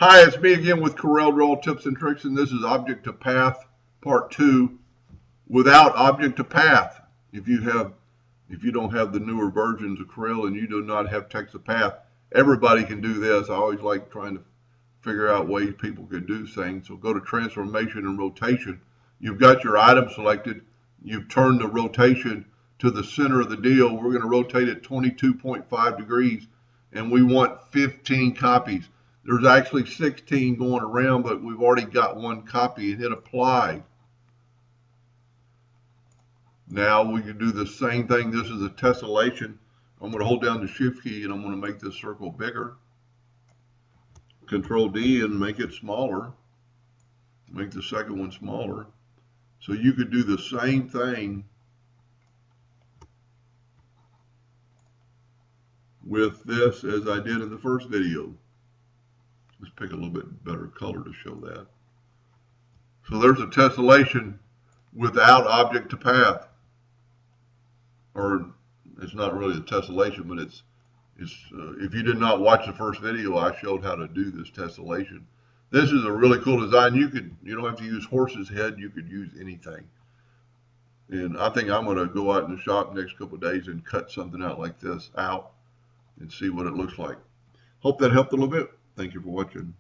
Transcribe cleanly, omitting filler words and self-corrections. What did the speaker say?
Hi, it's me again with Corel Draw Tips and Tricks, and this is Object to Path Part 2 without Object to Path. If you don't have the newer versions of Corel and you do not have text to path, everybody can do this. I always like trying to figure out ways people can do things. So go to Transformation and Rotation. You've got your item selected. You've turned the rotation to the center of the deal. We're going to rotate it 22.5 degrees, and we want 15 copies. There's actually 16 going around, but we've already got one copy, and hit apply. Now we can do the same thing. This is a tessellation. I'm going to hold down the shift key and I'm going to make this circle bigger. Control D and make it smaller. Make the second one smaller. So you could do the same thing with this as I did in the first video. Let's pick a little bit better color to show that. So there's a tessellation without object to path. Or it's not really a tessellation, but it's if you did not watch the first video, I showed how to do this tessellation. This is a really cool design. You don't have to use horse's head. You could use anything. And I think I'm going to go out in the shop next couple of days and cut something out like this out and see what it looks like. Hope that helped a little bit. Thank you for watching.